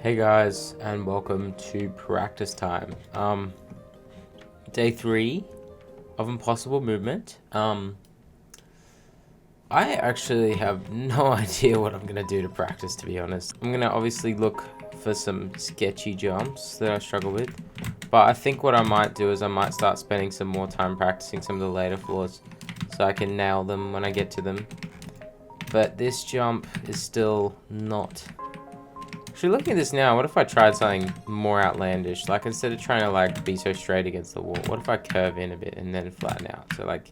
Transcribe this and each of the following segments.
Hey guys, and welcome to practice time. Day 3 of Impossible Movement. I actually have no idea what I'm gonna do to practice, to be honest. I'm gonna obviously look for some sketchy jumps that I struggle with, but I think what I might do is I might start spending some more time practicing some of the later floors so I can nail them when I get to them. But this jump is still not... Actually, looking at this now, what if I tried something more outlandish? Like, instead of trying to, like, be so straight against the wall, what if I curve in a bit and then flatten out? So, like,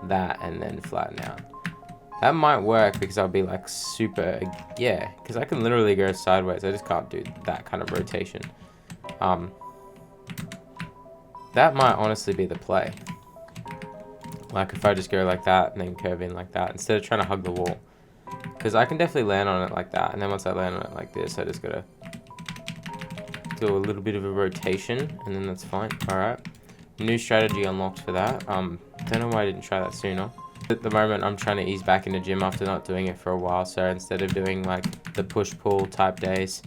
that and then flatten out. That might work because I'll be, like, super... Yeah, because I can literally go sideways. I just can't do that kind of rotation. That might honestly be the play. Like, if I just go like that and then curve in like that, instead of trying to hug the wall. Because I can definitely land on it like that, and then once I land on it like this, I just gotta do a little bit of a rotation, and then that's fine. Alright. New strategy unlocked for that. Don't know why I didn't try that sooner. At the moment, I'm trying to ease back into gym after not doing it for a while, so instead of doing like the push-pull type days,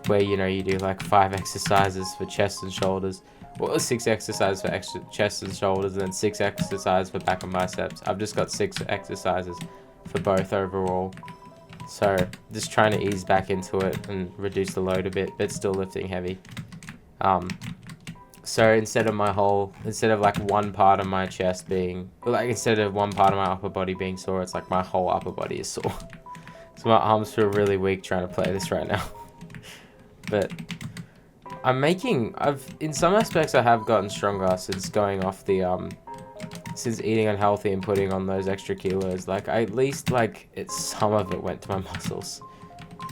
where you do like 5 exercises for chest and shoulders, or 6 exercises for chest and shoulders, and then 6 exercises for back and biceps. I've just got 6 exercises for both overall. So just trying to ease back into it and reduce the load a bit, but still lifting heavy. So instead of like one part of my chest being, instead of one part of my upper body being sore, it's like my whole upper body is sore. So my arms feel really weak trying to play this right now. But in some aspects I have gotten stronger since going off the, since eating unhealthy and putting on those extra kilos. Like, at least, some of it went to my muscles.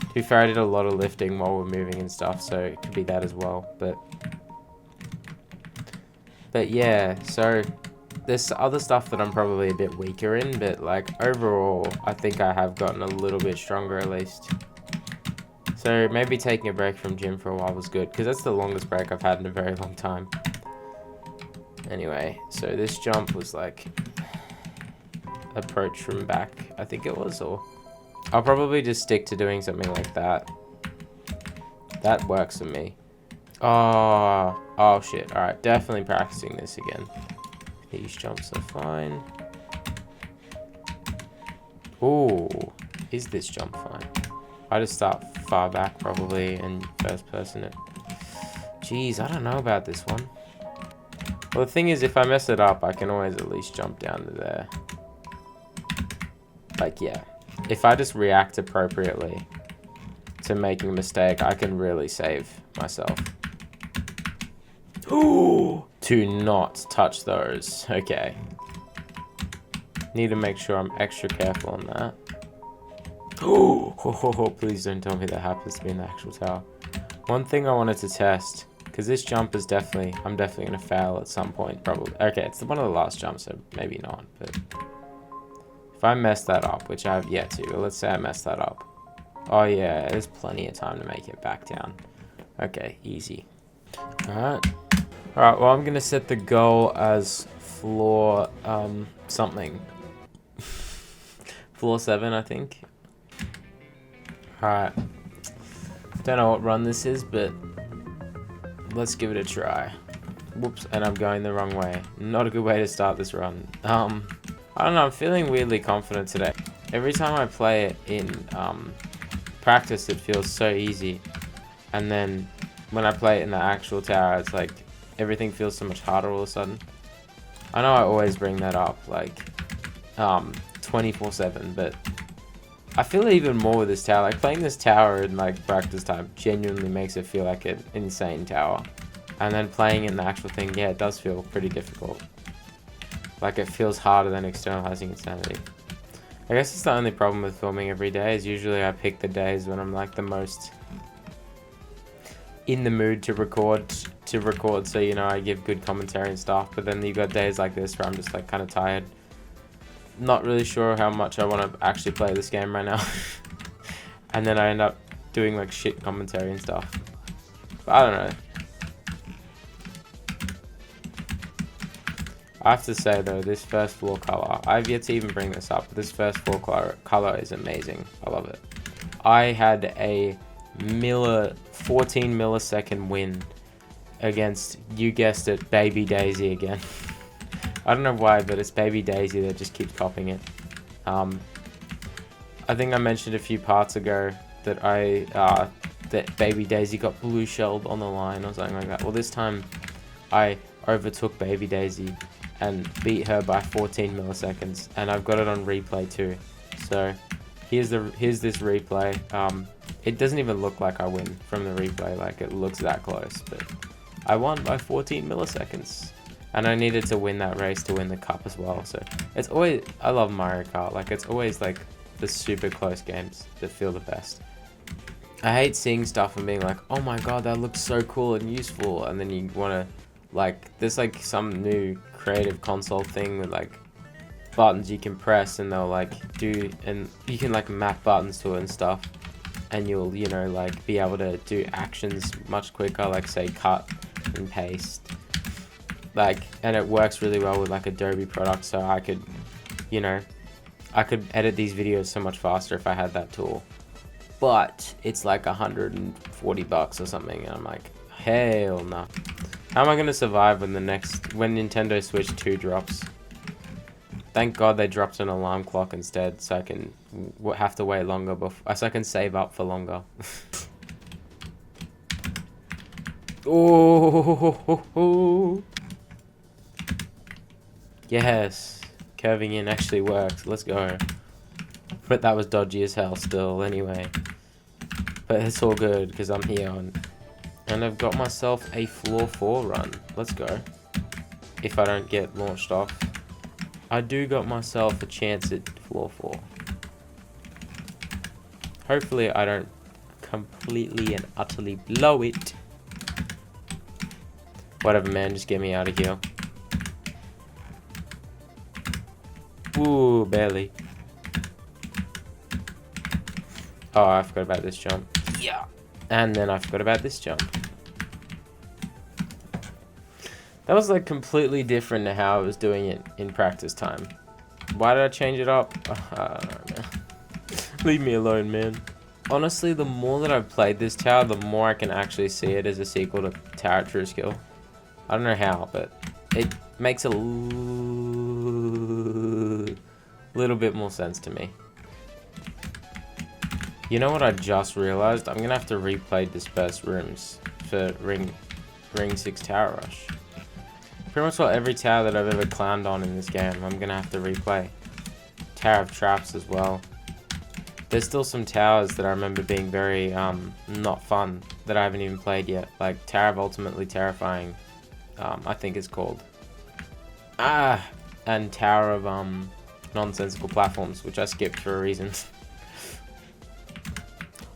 To be fair, I did a lot of lifting while we're moving and stuff, so it could be that as well. But yeah, so there's other stuff that I'm probably a bit weaker in, but, overall, I think I have gotten a little bit stronger at least. So maybe taking a break from gym for a while was good, because that's the longest break I've had in a very long time. Anyway, so this jump was approach from back, I think it was, or I'll probably just stick to doing something like that. That works for me. Oh shit. Alright, definitely practicing this again. These jumps are fine. Ooh, is this jump fine? I just start far back probably and first person it. Jeez, I don't know about this one. Well, the thing is, if I mess it up, I can always at least jump down to there. Yeah. If I just react appropriately to making a mistake, I can really save myself. Ooh! To not touch those. Okay. Need to make sure I'm extra careful on that. Oh, please don't tell me that happens to be in the actual tower. One thing I wanted to test... Because this jump is I'm definitely going to fail at some point, probably. Okay, it's one of the last jumps, so maybe not. But if I mess that up, which I have yet to, but let's say I mess that up. Oh yeah, there's plenty of time to make it back down. Okay, easy. Alright, well, I'm going to set the goal as floor something. Floor 7, I think. Alright. Don't know what run this is, but... let's give it a try. Whoops, and I'm going the wrong way. Not a good way to start this run. I don't know, I'm feeling weirdly confident today. Every time I play it in practice, it feels so easy. And then when I play it in the actual tower, it's like everything feels so much harder all of a sudden. I know I always bring that up, 24/7, but I feel even more with this tower. Playing this tower in practice time genuinely makes it feel like an insane tower. And then playing in the actual thing, yeah, it does feel pretty difficult. It feels harder than externalizing insanity. I guess it's the only problem with filming every day is usually I pick the days when I'm the most in the mood to record so I give good commentary and stuff. But then you've got days like this where I'm just kind of tired. Not really sure how much I want to actually play this game right now. And then I end up doing shit commentary and stuff. But I don't know. I have to say though, this first floor color, I've yet to even bring this up, but this first floor color is amazing. I love it. I had a 14 millisecond win against, you guessed it, Baby Daisy again. I don't know why, but it's Baby Daisy that just keeps copying it. I think I mentioned a few parts ago that that Baby Daisy got blue shelled on the line or something like that. Well, this time I overtook Baby Daisy and beat her by 14 milliseconds, and I've got it on replay too. So here's this replay. It doesn't even look like I win from the replay, like it looks that close, but I won by 14 milliseconds. And I needed to win that race to win the cup as well. So it's always, I love Mario Kart. Like, it's always like the super close games that feel the best. I hate seeing stuff and being like, oh my god, that looks so cool and useful. And then you want to, like, there's like some new creative console thing with like buttons you can press and they'll like do, and you can like map buttons to it and stuff. And you'll, you know, like be able to do actions much quicker, like say cut and paste. Like, and it works really well with like Adobe products, so I could, you know, I could edit these videos so much faster if I had that tool. But it's like $140 or something, and I'm like, hell no. How am I gonna survive when when Nintendo Switch 2 drops? Thank God they dropped an alarm clock instead, so I can have to wait longer so I can save up for longer. Oh. Yes, curving in actually works. Let's go. But that was dodgy as hell still anyway. But it's all good because I'm here and I've got myself a floor 4 run. Let's go. If I don't get launched off. I do got myself a chance at floor 4. Hopefully I don't completely and utterly blow it. Whatever, man, just get me out of here. Ooh, barely. Oh, I forgot about this jump. Yeah. And then I forgot about this jump. That was like completely different to how I was doing it in practice time. Why did I change it up? I don't know. Leave me alone, man. Honestly, the more that I've played this tower, the more I can actually see it as a sequel to Tower True Skill. I don't know how, but it makes a little bit more sense to me. You know what I just realized? I'm gonna have to replay dispersed rooms for Ring 6 Tower Rush. Pretty much every tower that I've ever clowned on in this game, I'm gonna have to replay. Tower of Traps as well. There's still some towers that I remember being very not fun that I haven't even played yet, like Tower of Ultimately Terrifying, I think it's called. And Tower of Nonsensical Platforms, which I skipped for a reason.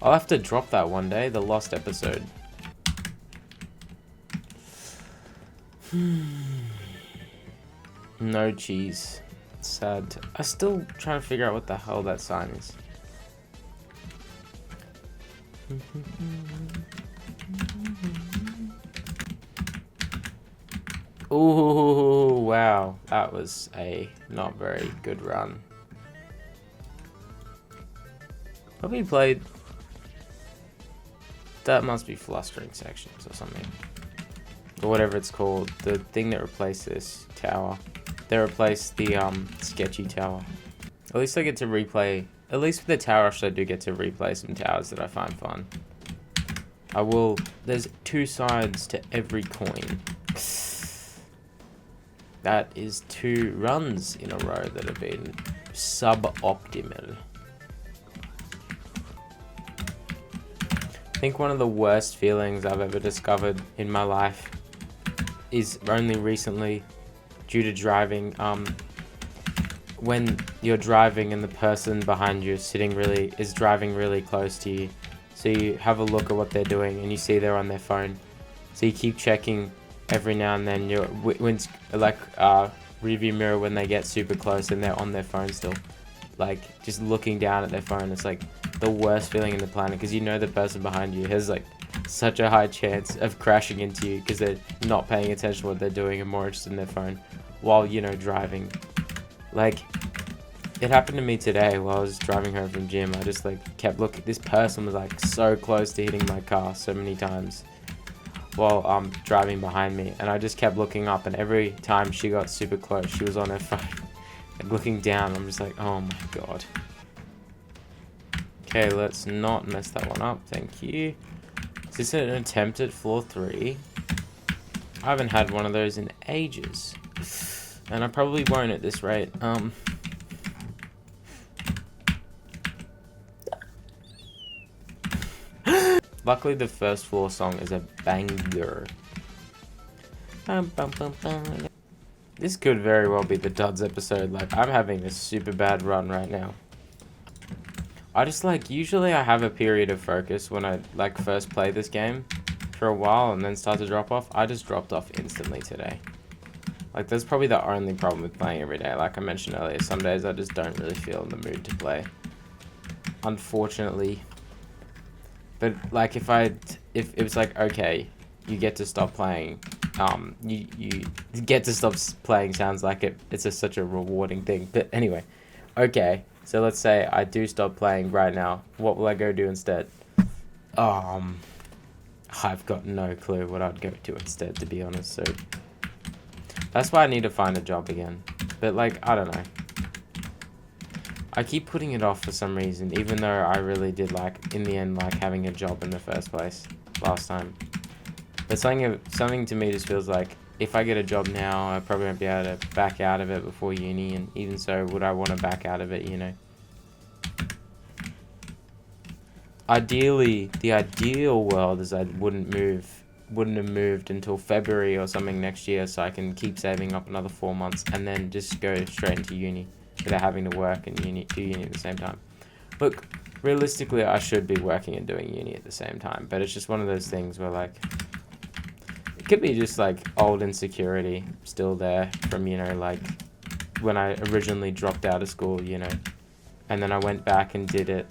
I'll have to drop that one day, the lost episode. No cheese. Sad. I'm still trying to figure out what the hell that sign is. Ooh, wow. That was a not very good run. Probably played... That must be flustering sections or something. Or whatever it's called. The thing that replaced this tower. They replaced the sketchy tower. At least I get to replay... At least with the Tower Rush, I do get to replay some towers that I find fun. I will... There's 2 sides to every coin. That is 2 runs in a row that have been suboptimal. I think one of the worst feelings I've ever discovered in my life is only recently due to driving. When you're driving and the person behind you is driving really close to you, so you have a look at what they're doing and you see they're on their phone, so you keep checking every now and then your review mirror when they get super close and they're on their phone still, like just looking down at their phone. It's like the worst feeling in the planet, because you know the person behind you has like such a high chance of crashing into you because they're not paying attention to what they're doing and more interested in their phone while, you know, driving. Like, It happened to me today while I was driving home from gym. I just like kept looking. This person was like so close to hitting my car so many times while driving behind me, and I just kept looking up, and every time she got super close, she was on her phone, like looking down. I'm just like, oh my god. Okay, let's not mess that one up. Thank you. Is this an attempt at floor 3? I haven't had one of those in ages, and I probably won't at this rate. Luckily, the first floor song is a banger. This could very well be the Duds episode. Like, I'm having a super bad run right now. I just like, usually I have a period of focus when I like first play this game for a while and then start to drop off. I just dropped off instantly today. Like, that's probably the only problem with playing every day. Like I mentioned earlier, some days I just don't really feel in the mood to play, unfortunately. But like, if it was like, okay, you get to stop playing, you get to stop playing sounds like it's such a rewarding thing. But anyway, okay, so let's say I do stop playing right now. What will I go do instead? I've got no clue what I'd go to instead, to be honest. So that's why I need to find a job again. But like, I don't know. I keep putting it off for some reason, even though I really did like, in the end, like having a job in the first place last time. But something to me just feels like, if I get a job now, I probably won't be able to back out of it before uni, and even so, would I want to back out of it, you know? Ideally, the ideal world is I wouldn't have moved until February or something next year, so I can keep saving up another 4 months and then just go straight into uni without having to work and do uni at the same time. Look, realistically, I should be working and doing uni at the same time, but it's just one of those things where, like, it could be just, like, old insecurity still there from, you know, like, when I originally dropped out of school, you know, and then I went back and did it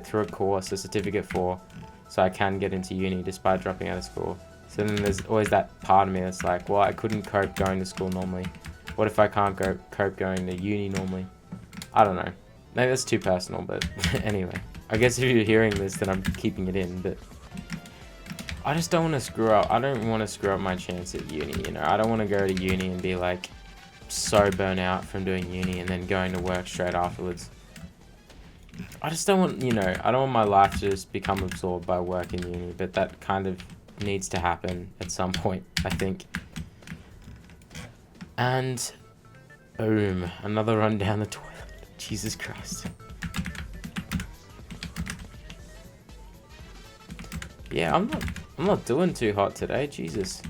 through a course, a certificate for, so I can get into uni despite dropping out of school. So then there's always that part of me that's like, well, I couldn't cope going to school normally. What if I can't cope going to uni normally? I don't know. Maybe that's too personal, but anyway. I guess if you're hearing this, then I'm keeping it in, but I just don't want to screw up. I don't want to screw up my chance at uni, you know? I don't want to go to uni and be, like, so burnt out from doing uni and then going to work straight afterwards. I just don't want, you know, I don't want my life to just become absorbed by work in uni, but that kind of needs to happen at some point, I think. And boom, another run down the toilet. Jesus Christ. Yeah, I'm not doing too hot today, Jesus.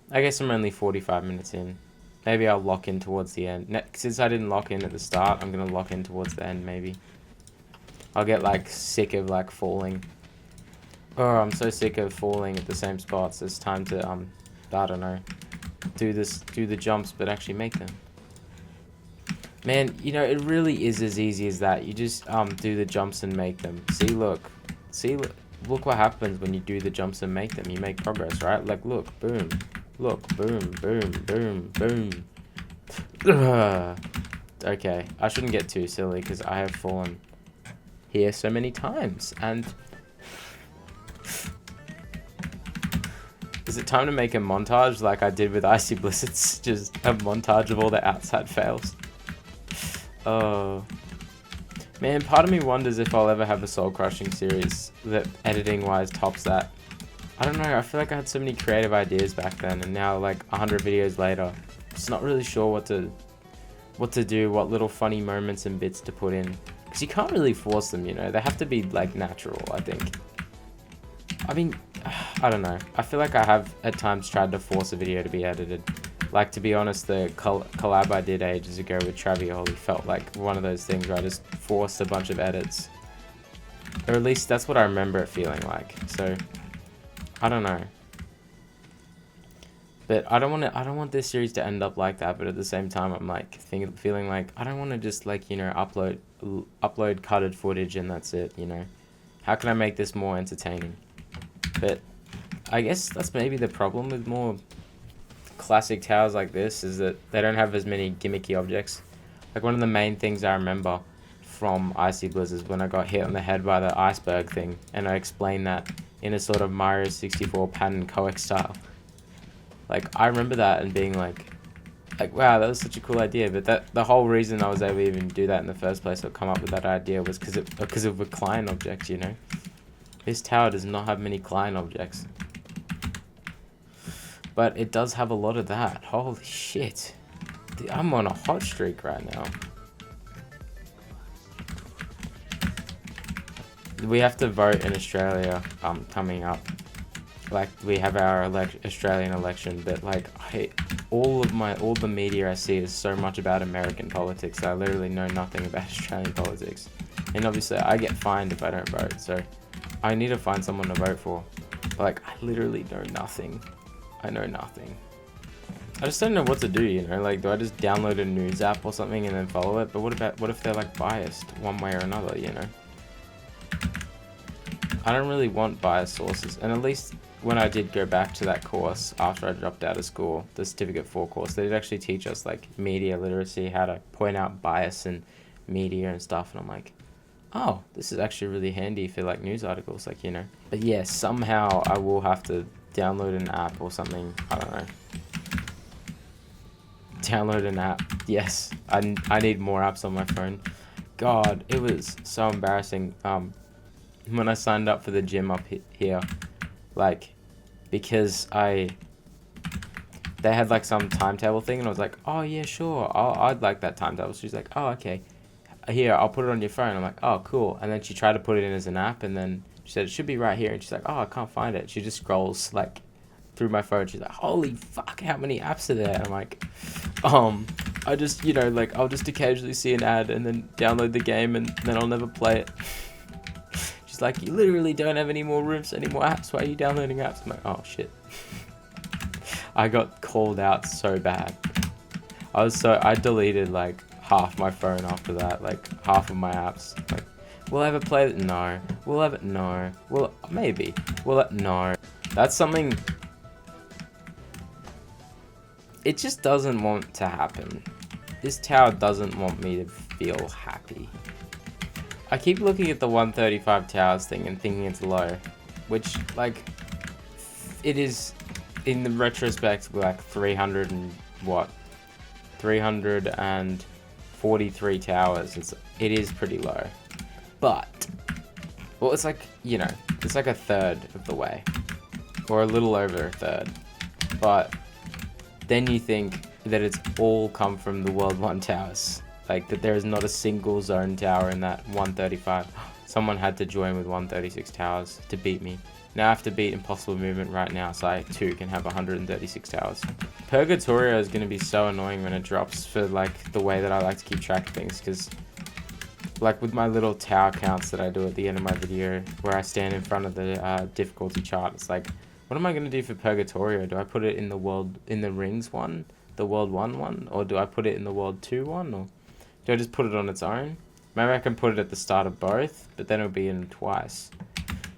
I guess I'm only 45 minutes in. Maybe I'll lock in towards the end. Since I didn't lock in at the start, I'm gonna lock in towards the end, maybe. I'll get, like, sick of, like, falling. Oh, I'm so sick of falling at the same spots. It's time to, I don't know, do the jumps, but actually make them. Man, you know, it really is as easy as that. You just, do the jumps and make them. Look what happens when you do the jumps and make them. You make progress, right? Like, look, boom. Look, boom, boom, boom, boom. Okay, I shouldn't get too silly, because I have fallen here so many times, and is it time to make a montage like I did with Icy Blizzards? Just a montage of all the outside fails. Oh man, part of me wonders if I'll ever have a soul crushing series that editing wise tops that. I don't know, I feel like I had so many creative ideas back then, and now, like, 100 videos later, I'm just not really sure what to do, what little funny moments and bits to put in. Because you can't really force them, you know? They have to be, like, natural, I think. I mean, I don't know. I feel like I have, at times, tried to force a video to be edited. Like, to be honest, the collab I did ages ago with Travioli felt like one of those things where I just forced a bunch of edits. Or at least that's what I remember it feeling like. So, I don't know. But I don't want this series to end up like that, but at the same time, I'm like feeling like I don't want to just, like, you know, upload cutted footage and that's it, you know. How can I make this more entertaining? But I guess that's maybe the problem with more classic towers like this, is that they don't have as many gimmicky objects. Like, one of the main things I remember from Icy Blizzards when I got hit on the head by the iceberg thing, and I explained that in a sort of Mario 64 pattern coax style. Like, I remember that and being like, wow, that was such a cool idea. But that the whole reason I was able to even do that in the first place, or come up with that idea, was because of a client object, you know? This tower does not have many client objects. But it does have a lot of that. Holy shit. I'm on a hot streak right now. We have to vote in Australia coming up. Like, we have our Australian election, but like, all the media I see is so much about American politics. I literally know nothing about Australian politics. And obviously I get fined if I don't vote, so I need to find someone to vote for. But like, I literally know nothing. I know nothing. I just don't know what to do, you know? Like, do I just download a news app or something and then follow it? But what if they're like biased one way or another, you know? I don't really want biased sources. And at least when I did go back to that course after I dropped out of school, the Certificate 4 course, they did actually teach us like media literacy, how to point out bias in media and stuff. And I'm like, oh, this is actually really handy for like news articles, like, you know. But yeah, somehow I will have to download an app or something. I don't know. Download an app. Yes, I need more apps on my phone. God, it was so embarrassing. When I signed up for the gym up here, like, because they had like some timetable thing, and I was like, oh yeah, sure, I'd like that timetable. She's like, oh okay, here, I'll put it on your phone. I'm like, oh cool. And then she tried to put it in as an app, and then she said it should be right here, and she's like, oh, I can't find it. She just scrolls like through my phone. She's like, holy fuck, how many apps are there? And I'm like, I just, you know, like, I'll just occasionally see an ad and then download the game, and then I'll never play it. She's like, you literally don't have any more rooms, any more apps. Why are you downloading apps? I'm like, oh shit. I got called out so bad. I deleted like half my phone after that, like half of my apps. Like, will I ever play it? No. Will I ever? No. Well, maybe. Will it? No. That's something. It just doesn't want to happen. This tower doesn't want me to feel happy. I keep looking at the 135 towers thing and thinking it's low, which, like, it is, in the retrospect, like 343 towers. It is pretty low, but, well, it's like, you know, it's like a third of the way, or a little over a third, but then you think that it's all come from the World 1 towers. Like, that there is not a single zone tower in that 135. Someone had to join with 136 towers to beat me. Now I have to beat Impossible Movement right now, so I too can have 136 towers. Purgatorio is going to be so annoying when it drops, for like the way that I like to keep track of things, because like with my little tower counts that I do at the end of my video, where I stand in front of the difficulty chart, it's like, what am I going to do for Purgatorio? Do I put it in the rings one, the World 1 one, or do I put it in the World 2 one, or do I just put it on its own? Maybe I can put it at the start of both, but then it'll be in twice.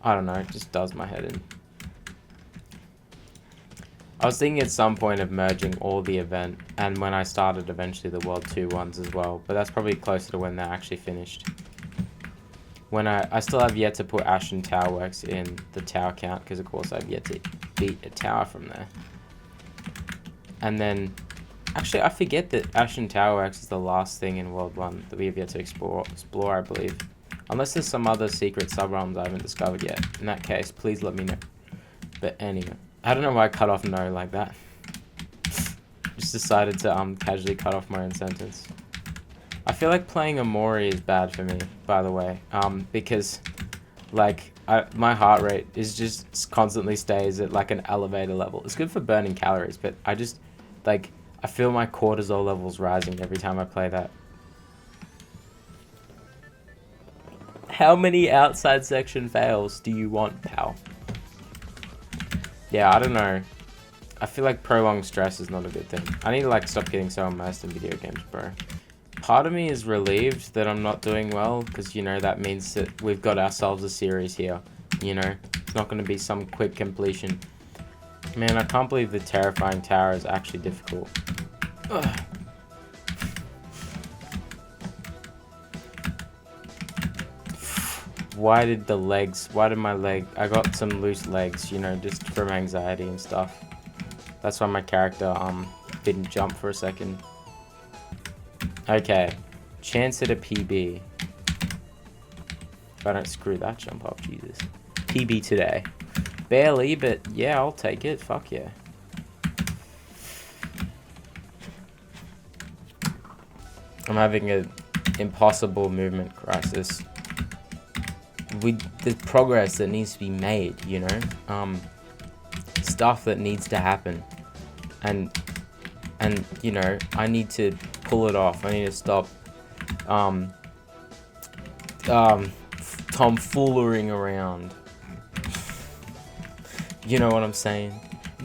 I don't know, it just does my head in. I was thinking at some point of merging all the event, and when I started eventually the World 2 ones as well, but that's probably closer to when they're actually finished. When I still have yet to put Ashen Tower Works in the tower count, because of course I've yet to beat a tower from there. And then, actually I forget that Ashen Tower Works is the last thing in World 1 that we have yet to explore, I believe. Unless there's some other secret sub-realms I haven't discovered yet. In that case, please let me know. But anyway, I don't know why I cut off no like that. Just decided to casually cut off my own sentence. I feel like playing Amori is bad for me, by the way, because like my heart rate is just constantly stays at like an elevator level. It's good for burning calories, but I just like I feel my cortisol levels rising every time I play that. How many outside section fails do you want, pal? Yeah, I don't know. I feel like prolonged stress is not a good thing. I need to like stop getting so immersed in video games, bro. Part of me is relieved that I'm not doing well, because, you know, that means that we've got ourselves a series here, you know? It's not going to be some quick completion. Man, I can't believe the terrifying tower is actually difficult. Ugh. why did my leg, I got some loose legs, you know, just from anxiety and stuff. That's why my character, didn't jump for a second. Okay, chance at a PB. If I don't screw that jump up, Jesus. PB today. Barely, but yeah, I'll take it. Fuck yeah. I'm having an impossible movement crisis. There's progress that needs to be made, you know? Stuff that needs to happen. And you know, I need to pull it off. I need to stop tomfoolering around. You know what I'm saying?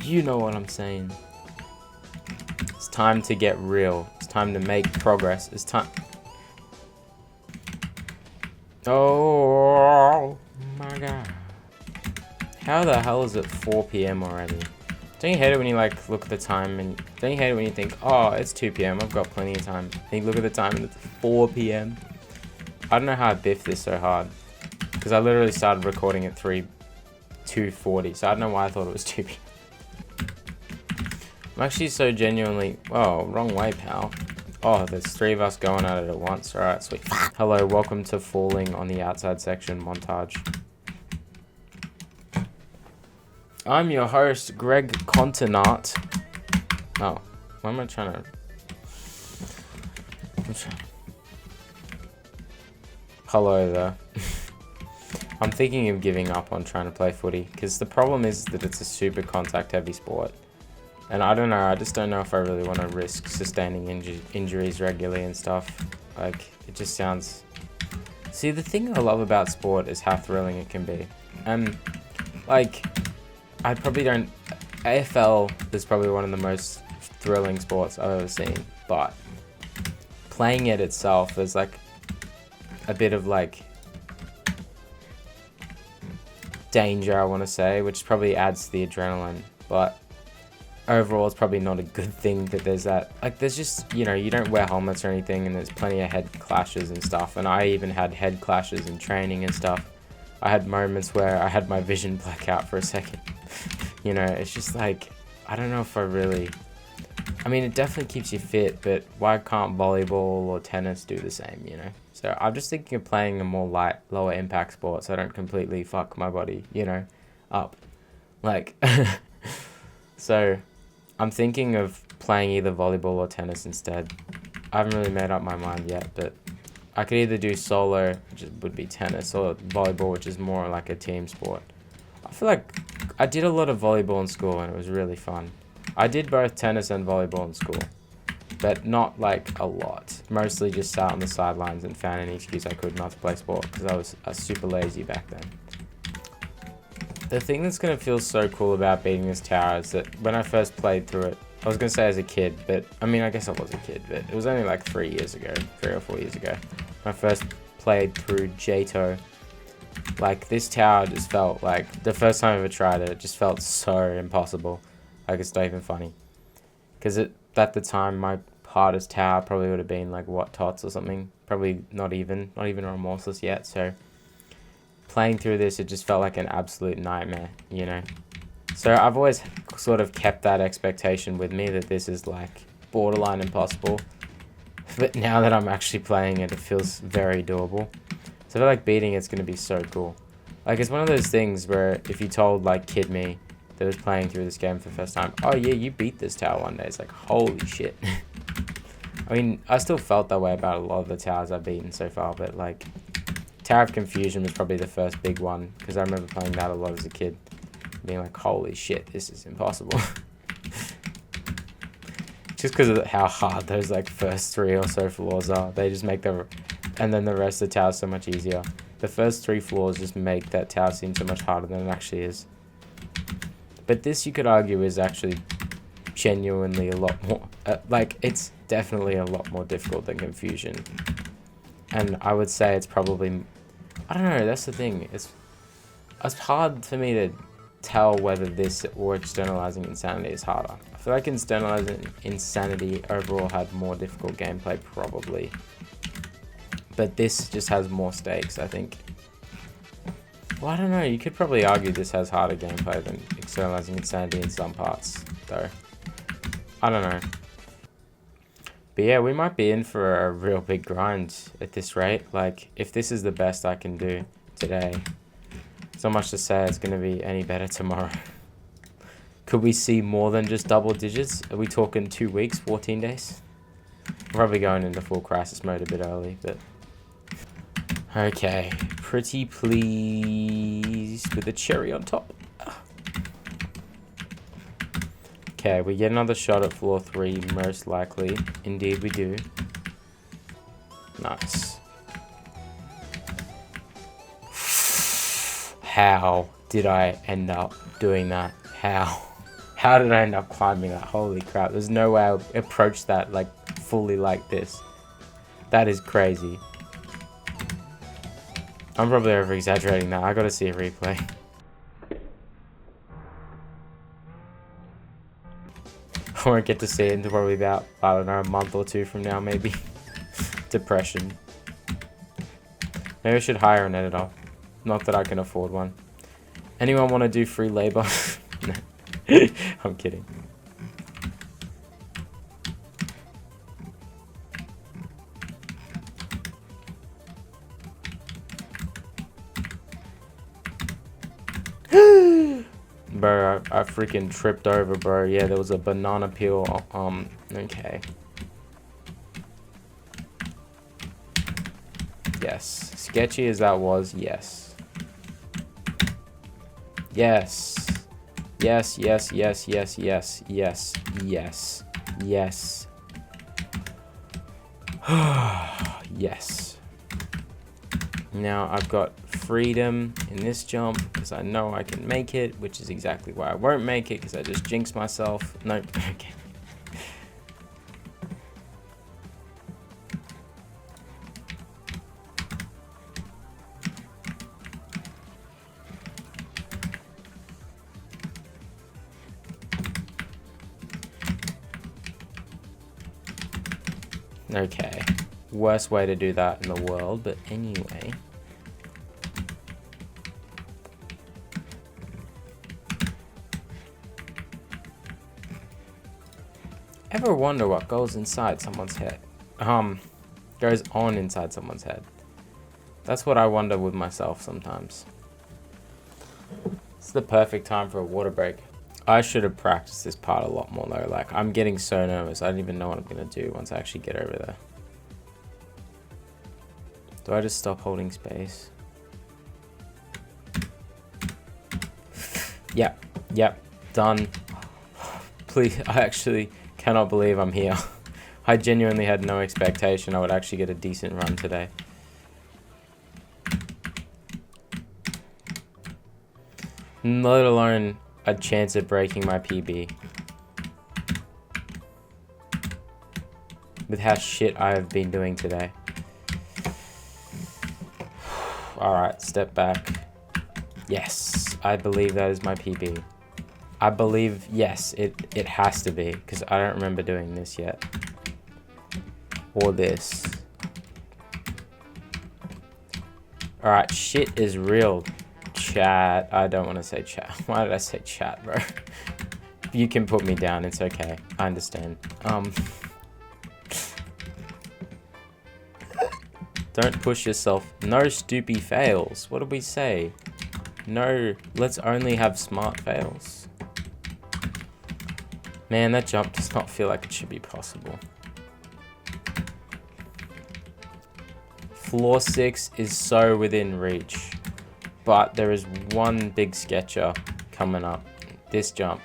You know what I'm saying. It's time to get real. It's time to make progress. It's time. Oh my god. How the hell is it 4 p.m. already? Don't you hate it when you like look at the time and don't you hate it when you think, oh, it's 2 p.m. I've got plenty of time. And you look at the time and it's 4 p.m. I don't know how I biffed this so hard. Because I literally started recording at 2:40. So I don't know why I thought it was 2 p.m. I'm actually so genuinely... Oh, wrong way, pal. Oh, there's 3 of us going at it at once. Alright, sweet. Hello, welcome to Falling on the Outside Section montage. I'm your host, gregcontinent. Oh, why am I trying to... Hello there. I'm thinking of giving up on trying to play footy, because the problem is that it's a super contact heavy sport. And I don't know, I just don't know if I really want to risk sustaining injuries regularly and stuff. Like, it just sounds... See, the thing I love about sport is how thrilling it can be. And, like, I probably don't... AFL is probably one of the most thrilling sports I've ever seen, but playing it itself, there's like a bit of like danger, I want to say, which probably adds to the adrenaline, but overall it's probably not a good thing that there's that, like, there's just, you know, you don't wear helmets or anything, and there's plenty of head clashes and stuff, and I even had head clashes in training and stuff. I had moments where I had my vision black out for a second. You know, it's just like, I don't know if I really... I mean, it definitely keeps you fit, but why can't volleyball or tennis do the same, you know? So I'm just thinking of playing a more light, lower impact sport so I don't completely fuck my body, you know, up. Like, so I'm thinking of playing either volleyball or tennis instead. I haven't really made up my mind yet, but I could either do solo, which would be tennis, or volleyball, which is more like a team sport. I feel like I did a lot of volleyball in school and it was really fun. I did both tennis and volleyball in school, but not like a lot. Mostly just sat on the sidelines and found any excuse I could not to play sport because I was super lazy back then. The thing that's going to feel so cool about beating this tower is that when I first played through it, I was going to say as a kid, but I mean, I guess I was a kid, but it was only like 3 or 4 years ago. When I first played through JToH. Like, this tower just felt like, the first time I ever tried it, it just felt so impossible. Like, it's not even funny. Because at the time, my hardest tower probably would have been like, what, TOTS or something? Probably not even remorseless yet, so playing through this, it just felt like an absolute nightmare, you know? So I've always sort of kept that expectation with me that this is like borderline impossible. But now that I'm actually playing it, it feels very doable. So I feel like beating it's going to be so cool. Like, it's one of those things where if you told, like, kid me that was playing through this game for the first time, oh yeah, you beat this tower one day, it's like, holy shit. I mean, I still felt that way about a lot of the towers I've beaten so far, but, like, Tower of Confusion was probably the first big one, because I remember playing that a lot as a kid, being like, holy shit, this is impossible. Just because of how hard those, like, first 3 or so floors are. They just make and then the rest of the tower so much easier. The first 3 floors just make that tower seem so much harder than it actually is. But this, you could argue, is actually genuinely a lot more... like, it's definitely a lot more difficult than Confusion. And I would say it's probably... I don't know, that's the thing. It's hard for me to tell whether this or Externalizing Insanity is harder. I feel like Externalizing Insanity overall had more difficult gameplay, probably. But this just has more stakes, I think. Well, I don't know. You could probably argue this has harder gameplay than Externalizing Insanity in some parts, though. I don't know. But yeah, we might be in for a real big grind at this rate. Like, if this is the best I can do today, it's not much to say it's going to be any better tomorrow. Could we see more than just double digits? Are we talking 2 weeks, 14 days? Probably going into full crisis mode a bit early, but... Okay, pretty pleased with a cherry on top. Okay, we get another shot at floor 3, most likely. Indeed we do. Nice. How did I end up doing that? How? How did I end up climbing that? Holy crap, there's no way I would approach that like fully like this. That is crazy. I'm probably over exaggerating that. I gotta see a replay. I won't get to see it until probably about, I don't know, a month or 2 from now, maybe. Depression. Maybe I should hire an editor. Not that I can afford one. Anyone want to do free labor? No. I'm kidding. Bro, I freaking tripped over, bro. Yeah, there was a banana peel. Okay. Yes. Sketchy as that was, yes. Yes. Yes, yes, yes, yes, yes, yes, yes, yes. Yes. Now I've got freedom in this jump because I know I can make it, which is exactly why I won't make it because I just jinxed myself. Nope. Okay. Okay. Worst way to do that in the world, but anyway. Ever wonder what goes inside someone's head? Goes on inside someone's head. That's what I wonder with myself sometimes. It's the perfect time for a water break. I should have practiced this part a lot more though. Like, I'm getting so nervous. I don't even know what I'm gonna do once I actually get over there. Do I just stop holding space? Yep. Yep. Done. Please, I actually cannot believe I'm here. I genuinely had no expectation I would actually get a decent run today. Let alone a chance at breaking my PB. With how shit I have been doing today. Alright, step back. Yes, I believe that is my PB. I believe, yes, it has to be, because I don't remember doing this yet. Or this. Alright, shit is real. Chat. I don't want to say chat. Why did I say chat, bro? You can put me down, it's okay. I understand. Don't push yourself. No stoopy fails. What did we say? No, let's only have smart fails. Man, that jump does not feel like it should be possible. Floor 6 is so within reach. But there is one big sketcher coming up. This jump.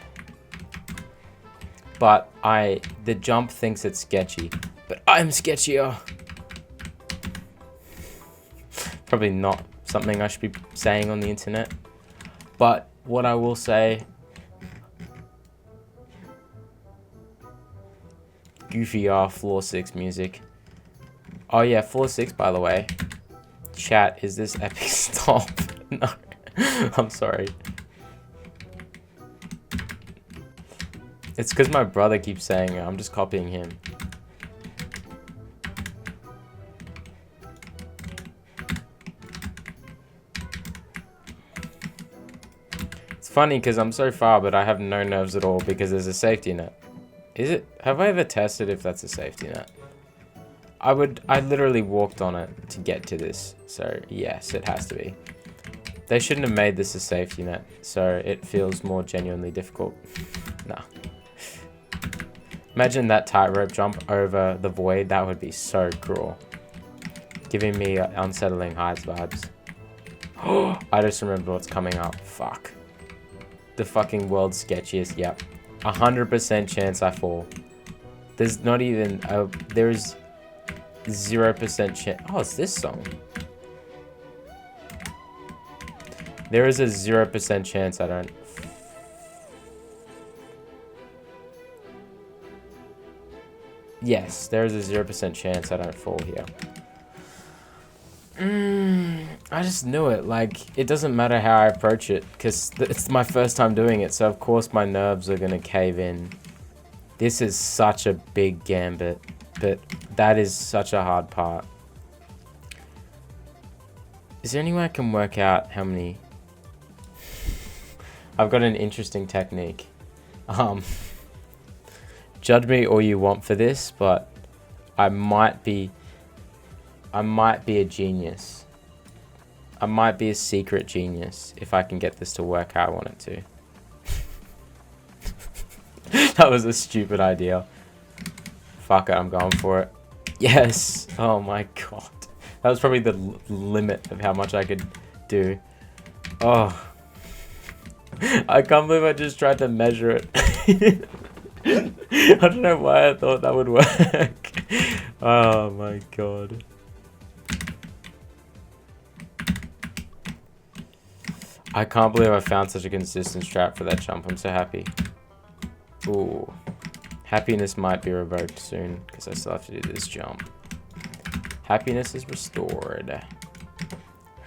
But the jump thinks it's sketchy. But I'm sketchier. Probably not something I should be saying on the internet. But what I will say... Goofy floor 6 music. Oh yeah, floor 6 by the way. Chat, is this epic stop? No. I'm sorry. It's because my brother keeps saying it. I'm just copying him. funny because I'm so far, but I have no nerves at all because there's a safety net. Is it? Have I ever tested if that's a safety net? I literally walked on it to get to this. So yes, it has to be. They shouldn't have made this a safety net, so it feels more genuinely difficult. Nah. Imagine that tightrope jump over the void. That would be so cruel. Giving me unsettling heights vibes. I just remember what's coming up. Fuck. The fucking world's sketchiest. Yep. 100% chance I fall. There's not even a... There's 0% chance... Oh, it's this song. There is a 0% chance I don't... Yes, there is a 0% chance I don't fall here. I just knew it. Like, it doesn't matter how I approach it, because it's my first time doing it, so of course my nerves are going to cave in. This is such a big gambit, but that is such a hard part. Is there any way I can work out how many... I've got an interesting technique. Judge me all you want for this, but I might be a genius. I might be a secret genius if I can get this to work how I want it to. That was a stupid idea. Fuck it, I'm going for it. Yes! Oh my god. That was probably the limit of how much I could do. Oh. I can't believe I just tried to measure it. I don't know why I thought that would work. Oh my god. I can't believe I found such a consistent strat for that jump. I'm so happy. Ooh. Happiness might be revoked soon because I still have to do this jump. Happiness is restored.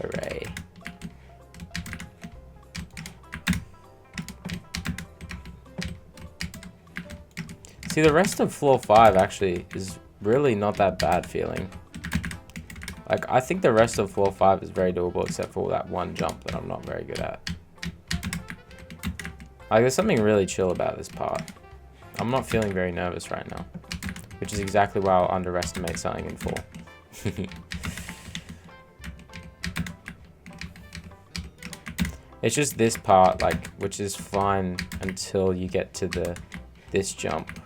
Hooray. See, the rest of floor 5 actually is really not that bad feeling. Like, I think the rest of floor 5 is very doable except for that one jump that I'm not very good at. Like, there's something really chill about this part. I'm not feeling very nervous right now, which is exactly why I'll underestimate something in 4. It's just this part, like, which is fine until you get to this jump.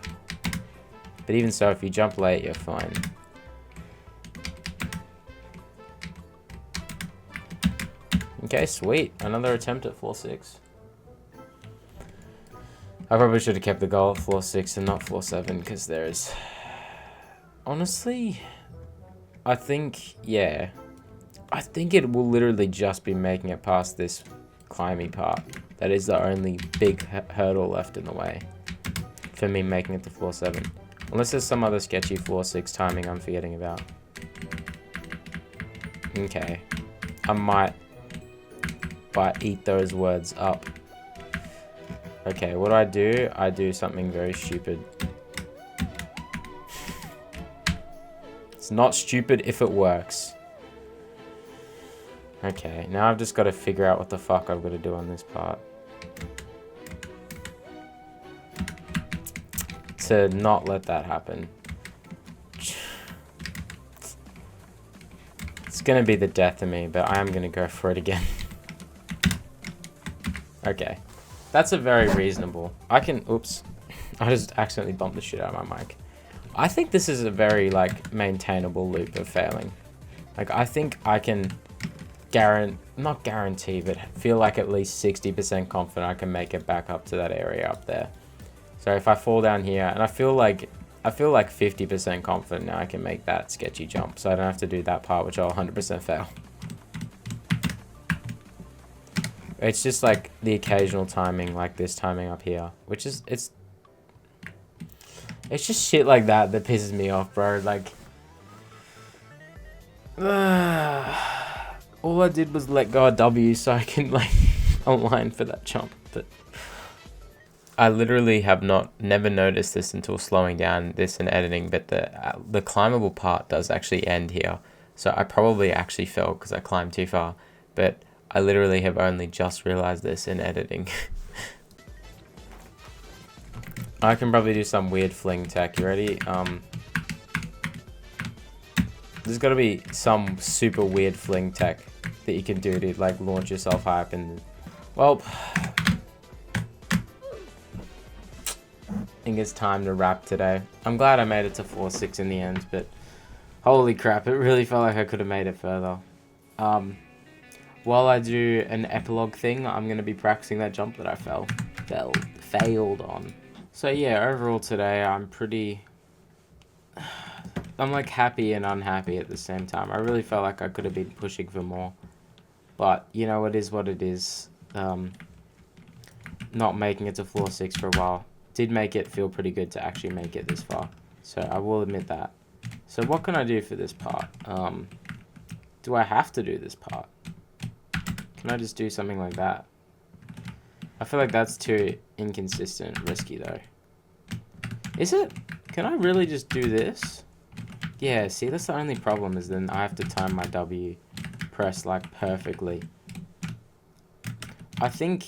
But even so, if you jump late, you're fine. Okay, sweet. Another attempt at floor 6. I probably should have kept the goal at floor 6 and not floor 7, because there's... Honestly, I think, yeah. I think it will literally just be making it past this climby part. That is the only big hurdle left in the way for me making it to floor 7. Unless there's some other sketchy floor 6 timing I'm forgetting about. Okay. I might eat those words up. Okay, what do? I do something very stupid. It's not stupid if it works. Okay, now I've just got to figure out what the fuck I've got to do on this part. To not let that happen. It's gonna be the death of me, but I am gonna go for it again. Okay. That's a very reasonable. I can, oops. I just accidentally bumped the shit out of my mic. I think this is a very, like, maintainable loop of failing. Like, I think I can not guarantee, but feel like at least 60% confident I can make it back up to that area up there. So if I fall down here, and I feel like 50% confident now I can make that sketchy jump, so I don't have to do that part, which I'll 100% fail. It's just like the occasional timing, like this timing up here, which is, it's just shit like that pisses me off, bro. Like, all I did was let go of W so I can, like, align for that jump, but I literally have never noticed this until slowing down this and editing, but the climbable part does actually end here. So I probably actually fell because I climbed too far, but I literally have only just realized this in editing. I can probably do some weird fling tech. You ready? There's got to be some super weird fling tech that you can do to like launch yourself high up and, well, I think it's time to wrap today. I'm glad I made it to 4-6 in the end, but holy crap, it really felt like I could have made it further. While I do an epilogue thing, I'm going to be practicing that jump that I failed on. So yeah, overall today, I'm like happy and unhappy at the same time. I really felt like I could have been pushing for more. But, you know, it is what it is. Not making it to floor 6 for a while did make it feel pretty good to actually make it this far. So I will admit that. So what can I do for this part? Do I have to do this part? Can I just do something like that? I feel like that's too inconsistent and risky though. Is it? Can I really just do this? Yeah, see, that's the only problem, is then I have to time my W press like perfectly. I think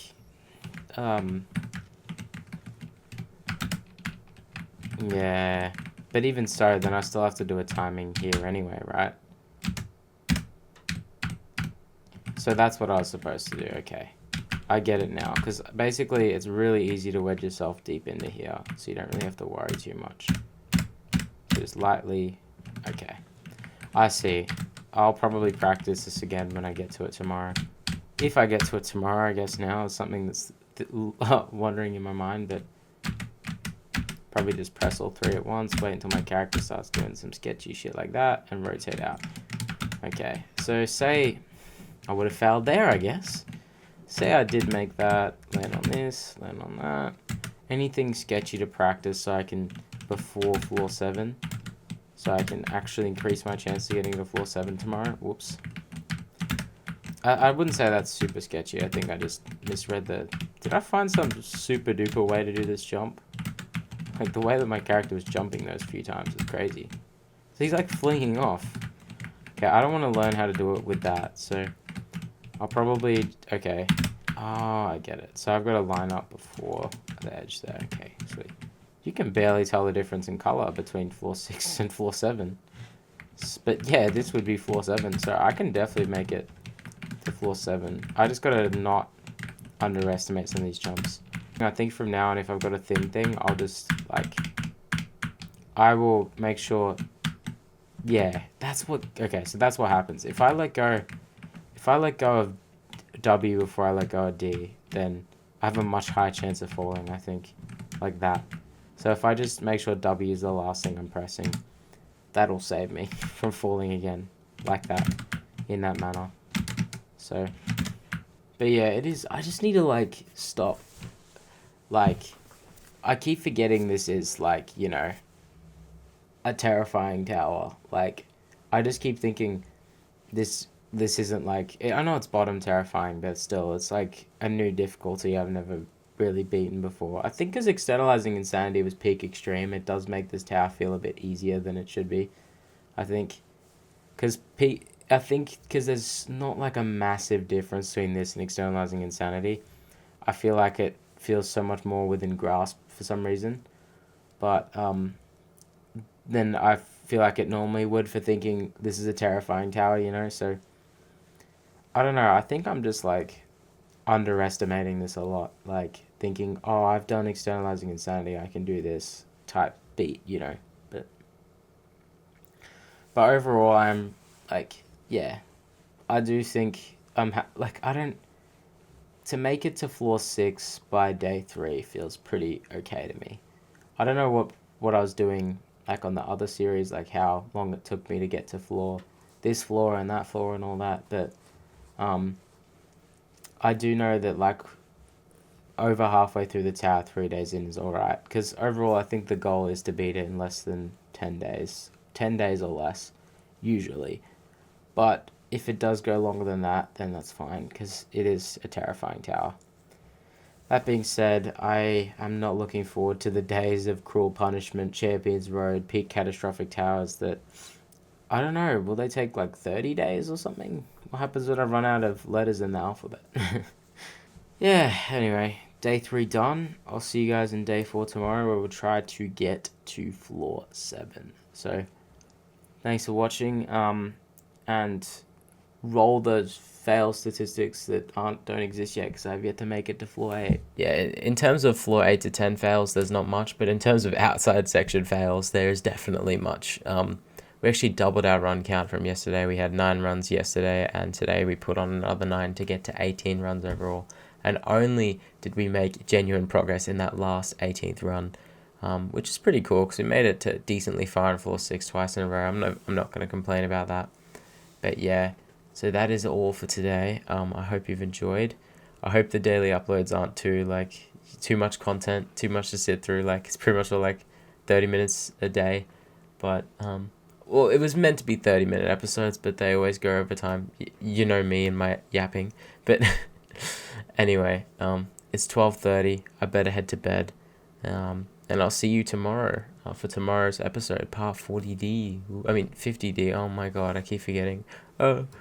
yeah, but even so, then I still have to do a timing here anyway, right? So that's what I was supposed to do. Okay, I get it now, because basically it's really easy to wedge yourself deep into here, so you don't really have to worry too much. Just lightly. Okay, I see. I'll probably practice this again when I get to it tomorrow. If I get to it tomorrow, I guess now is something that's wandering in my mind, but probably just press all 3 at once, wait until my character starts doing some sketchy shit like that, and rotate out. Okay, so say I would have failed there, I guess. Say I did make that, land on this, land on that. Anything sketchy to practice so I can, before floor 7, so I can actually increase my chance of getting to floor 7 tomorrow. Whoops. I wouldn't say that's super sketchy. I think I just misread the... Did I find some super duper way to do this jump? Like, the way that my character was jumping those few times is crazy. So he's like flinging off. Okay, I don't want to learn how to do it with that, so I'll probably... Okay. Oh, I get it. So I've got to line up before the edge there. Okay, sweet. You can barely tell the difference in color between floor 6 and floor 7. But yeah, this would be floor 7, so I can definitely make it to floor 7. I just got to not underestimate some of these jumps. And I think from now on, if I've got a thin thing, I'll just, like, I will make sure, yeah, that's what, okay, so that's what happens. If I let go of W before I let go of D, then I have a much higher chance of falling, I think, like that. So if I just make sure W is the last thing I'm pressing, that'll save me from falling again, like that, in that manner. So, but yeah, it is, I just need to, like, stop. Like, I keep forgetting this is, like, you know, a terrifying tower. Like, I just keep thinking this isn't, like, I know it's bottom terrifying, but still, it's, like, a new difficulty I've never really beaten before. I think because externalizing insanity was peak extreme, it does make this tower feel a bit easier than it should be. I think, because there's not, like, a massive difference between this and externalizing insanity. I feel like it feels so much more within grasp for some reason, but then I feel like it normally would for thinking this is a terrifying tower, you know. So I don't know, I think I'm just like underestimating this a lot, like thinking, oh, I've done externalizing insanity, I can do this type beat, you know. But overall, I'm like, yeah, I do think to make it to floor 6 by day 3 feels pretty okay to me. I don't know what I was doing, like, on the other series, like, how long it took me to get to this floor and that floor and all that, but, I do know that, like, over halfway through the tower, 3 days in is alright, because overall, I think the goal is to beat it in less than 10 days. 10 days or less, usually. But if it does go longer than that, then that's fine, because it is a terrifying tower. That being said, I am not looking forward to the days of Cruel Punishment, Champions Road, peak catastrophic towers that, I don't know, will they take like 30 days or something? What happens when I run out of letters in the alphabet? Yeah, anyway, day 3 done. I'll see you guys in day 4 tomorrow, where we'll try to get to floor 7. So, thanks for watching, and roll those fail statistics that don't exist yet, because I've yet to make it to floor 8. Yeah, in terms of floor 8 to 10 fails, there's not much, but in terms of outside section fails, there is definitely much. We actually doubled our run count from yesterday. We had 9 runs yesterday, and today we put on another 9 to get to 18 runs overall. And only did we make genuine progress in that last 18th run, which is pretty cool, because we made it to decently far in floor 6 twice in a row. I'm not going to complain about that. But yeah, so that is all for today. I hope you've enjoyed. I hope the daily uploads aren't too much content, too much to sit through. Like, it's pretty much all 30 minutes a day. But well, it was meant to be 30-minute episodes, but they always go over time. You know me and my yapping. But anyway, it's 12:30. I better head to bed. And I'll see you tomorrow for tomorrow's episode, part 40D. I mean, 50D. Oh my god, I keep forgetting.